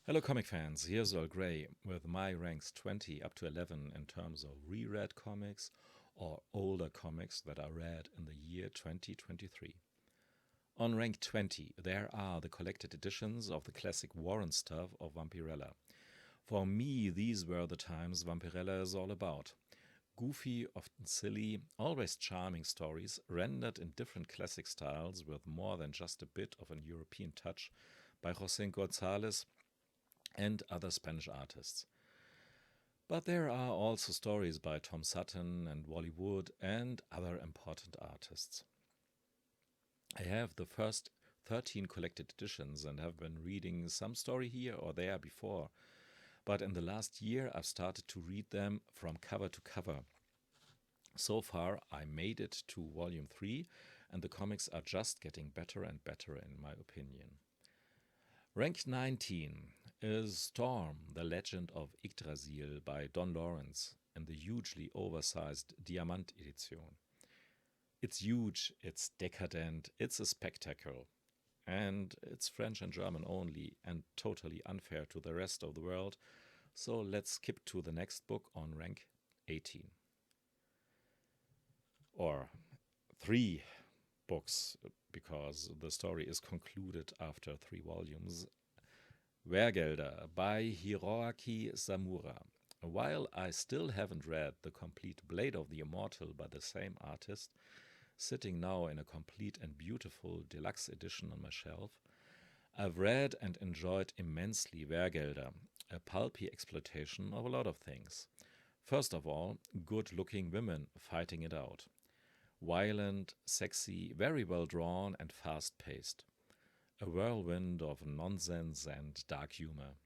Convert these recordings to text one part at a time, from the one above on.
Hello, comic fans. Here's Earl Grey with my ranks 20 up to 11 in terms of reread comics or older comics that are read in the year 2023. On rank 20, there are the collected editions of the classic Warren stuff of Vampirella. For me, these were the times Vampirella is all about. Goofy, often silly, always charming stories rendered in different classic styles with more than just a bit of an European touch by José González and other Spanish artists. But there are also stories by Tom Sutton and Wally Wood and other important artists. I have the first 13 collected editions and have been reading some story here or there before, but in the last year I've started to read them from cover to cover. So far, I made it to volume 3, and the comics are just getting better and better, in my opinion. Rank 19 is Storm, the Legend of Yggdrasil by Don Lawrence in the hugely oversized Diamant edition. It's huge, it's decadent, it's a spectacle. And it's French and German only and totally unfair to the rest of the world, so let's skip to the next book on rank 18. Or 3 books, because the story is concluded after 3 volumes. Wergelder by Hiroaki Samura. While I still haven't read the complete Blade of the Immortal by the same artist, sitting now in a complete and beautiful deluxe edition on my shelf, I've read and enjoyed immensely Wergelder, a pulpy exploitation of a lot of things. First of all, good-looking women fighting it out. Violent, sexy, very well drawn and fast-paced. A whirlwind of nonsense and dark humor.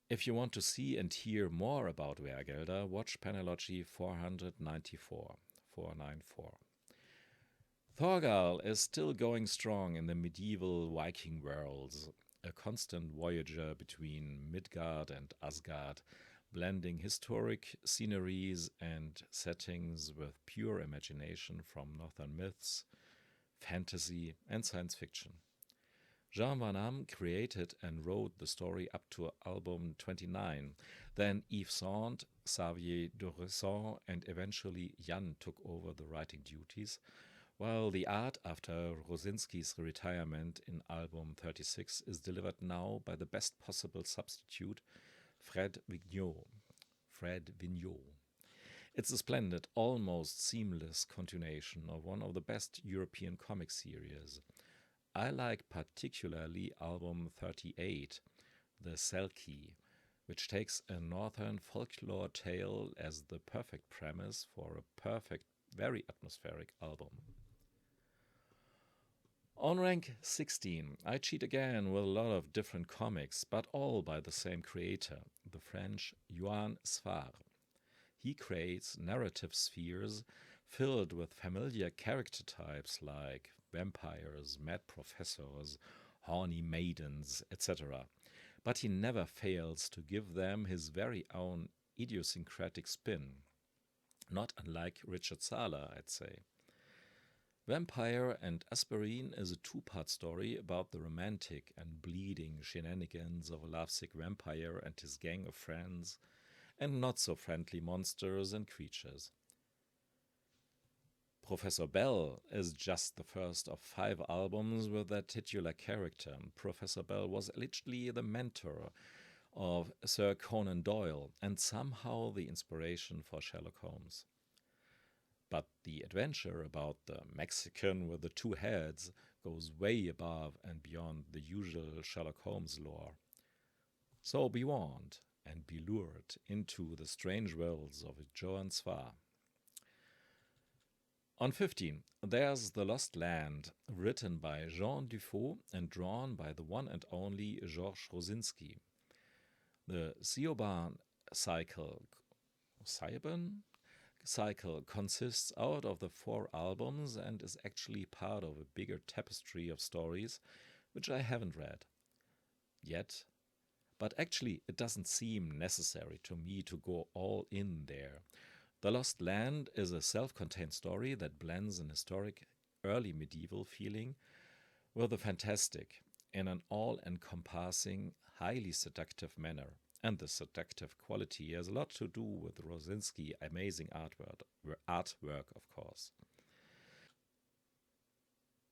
If you want to see and hear more about Wergelder, watch Panellogy 494. Thorgal is still going strong in the medieval Viking worlds, a constant voyager between Midgard and Asgard, blending historic sceneries and settings with pure imagination from northern myths, fantasy, and science fiction. Jean Van Damme created and wrote the story up to album 29. Then Yves Saint, Xavier Dorisson, and eventually Jan took over the writing duties, while the art after Rosinski's retirement in album 36 is delivered now by the best possible substitute, Fred Vigneault. It's a splendid, almost seamless continuation of one of the best European comic series. I like particularly album 38, The Selkie, which takes a northern folklore tale as the perfect premise for a perfect, very atmospheric album. On rank 16, I cheat again with a lot of different comics, but all by the same creator, the French Yoann Sfar. He creates narrative spheres filled with familiar character types like vampires, mad professors, horny maidens, etc. But he never fails to give them his very own idiosyncratic spin. Not unlike Richard Sala, I'd say. Vampire and Aspirin is a 2-part story about the romantic and bleeding shenanigans of a lovesick vampire and his gang of friends, and not so friendly monsters and creatures. Professor Bell is just the first of 5 albums with that titular character. Professor Bell was allegedly the mentor of Sir Conan Doyle and somehow the inspiration for Sherlock Holmes. But the adventure about the Mexican with the 2 heads goes way above and beyond the usual Sherlock Holmes lore. So be warned and be lured into the strange worlds of Yoann Sfar. On 15, there's The Lost Land, written by Jean Dufault and drawn by the one and only Georges Rosinski. The Siobhan cycle consists out of the 4 albums and is actually part of a bigger tapestry of stories, which I haven't read yet. But actually, it doesn't seem necessary to me to go all in there. The Lost Land is a self-contained story that blends an historic, early medieval feeling with the fantastic. in an all-encompassing, highly seductive manner. And the seductive quality has a lot to do with Rosinski's amazing artwork, of course.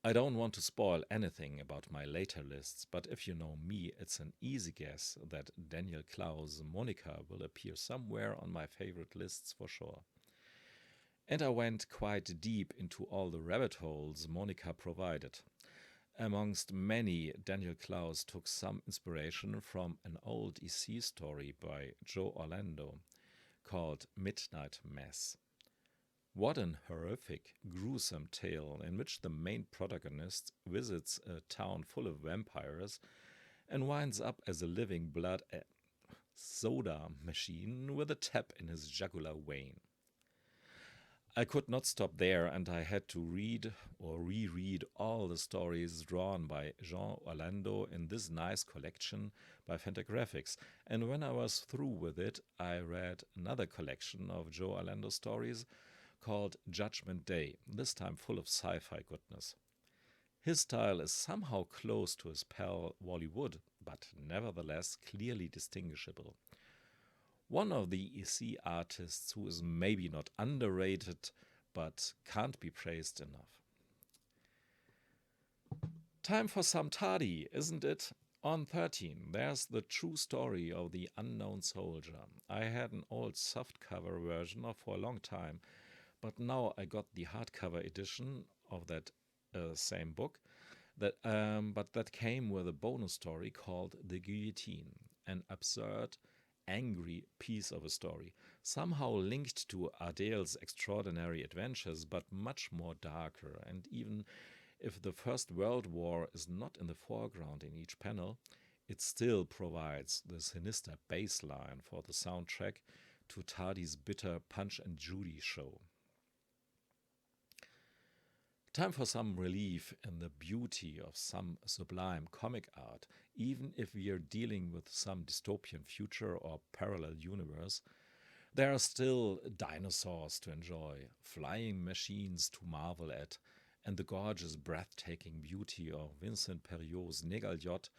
I don't want to spoil anything about my later lists, but if you know me, it's an easy guess that Daniel Klaus' Monica will appear somewhere on my favorite lists for sure. And I went quite deep into all the rabbit holes Monica provided. Amongst many, Daniel Klaus took some inspiration from an old EC story by Joe Orlando called Midnight Mass. What an horrific, gruesome tale in which the main protagonist visits a town full of vampires and winds up as a living blood soda machine with a tap in his jugular vein. I could not stop there, and I had to read or reread all the stories drawn by Jean Orlando in this nice collection by Fantagraphics. And when I was through with it, I read another collection of Joe Orlando stories called Judgment Day, this time full of sci-fi goodness. His style is somehow close to his pal Wally Wood, but nevertheless clearly distinguishable. One of the EC artists who is maybe not underrated, but can't be praised enough. Time for some Tardy, isn't it? On 13, there's the true story of the unknown soldier. I had an old softcover version for a long time, but now I got the hardcover edition of that same book, but that came with a bonus story called The Guillotine, an absurd, angry piece of a story, somehow linked to Adele's extraordinary adventures, but much more darker. And even if the First World War is not in the foreground in each panel, it still provides the sinister bass line for the soundtrack to Tardy's bitter Punch and Judy show. Time for some relief in the beauty of some sublime comic art, even if we are dealing with some dystopian future or parallel universe. There are still dinosaurs to enjoy, flying machines to marvel at, and the gorgeous, breathtaking beauty of Vincent Perriot's Négaljot,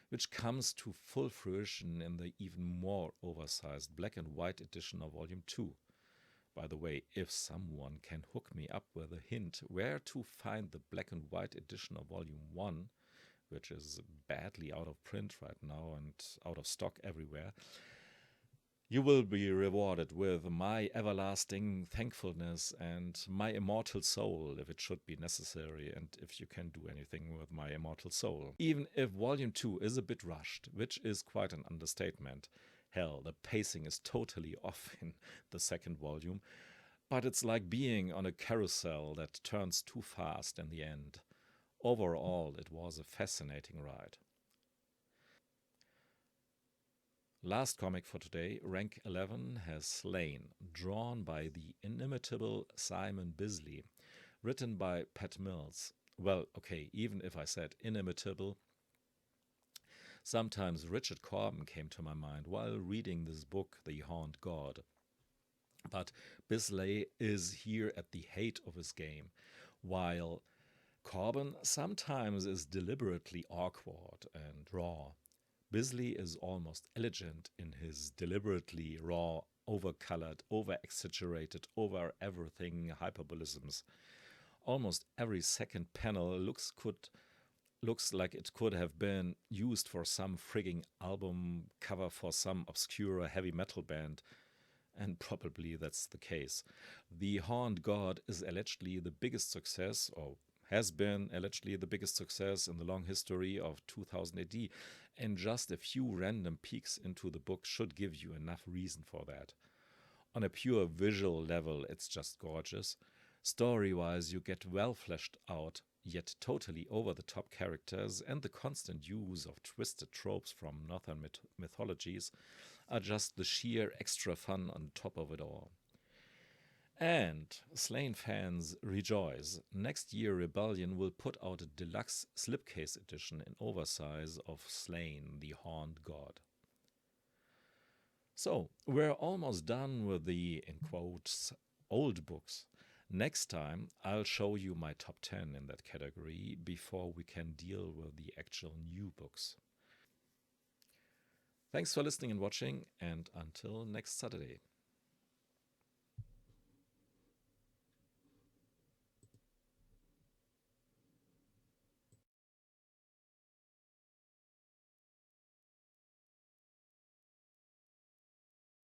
which comes to full fruition in the even more oversized black and white edition of Volume 2. By the way, if someone can hook me up with a hint where to find the black and white edition of Volume 1, which is badly out of print right now and out of stock everywhere, you will be rewarded with my everlasting thankfulness and my immortal soul, if it should be necessary, and if you can do anything with my immortal soul. Even if Volume 2 is a bit rushed, which is quite an understatement. Hell, the pacing is totally off in the second volume, but it's like being on a carousel that turns too fast in the end. Overall, it was a fascinating ride. Last comic for today, rank 11, has Slain, drawn by the inimitable Simon Bisley, written by Pat Mills. Well, okay, even if I said inimitable, sometimes Richard Corbin came to my mind while reading this book, The Horned God. But Bisley is here at the height of his game, while Corbin sometimes is deliberately awkward and raw. Bisley is almost elegant in his deliberately raw, over-colored, over-exaggerated, over-everything hyperbolisms. Almost every second panel looks like it could have been used for some frigging album cover for some obscure heavy metal band, and probably that's the case. The Horned God is allegedly the biggest success, or has been allegedly the biggest success in the long history of 2000 AD, and just a few random peeks into the book should give you enough reason for that. On a pure visual level, it's just gorgeous. Story-wise, you get well fleshed out, yet totally over-the-top characters, and the constant use of twisted tropes from northern mythologies are just the sheer extra fun on top of it all. And Slain fans rejoice. Next year Rebellion will put out a deluxe slipcase edition in oversize of Slain, the Horned God. So, we're almost done with the, in quotes, old books. Next time, I'll show you my top 10 in that category before we can deal with the actual new books. Thanks for listening and watching, and until next Saturday.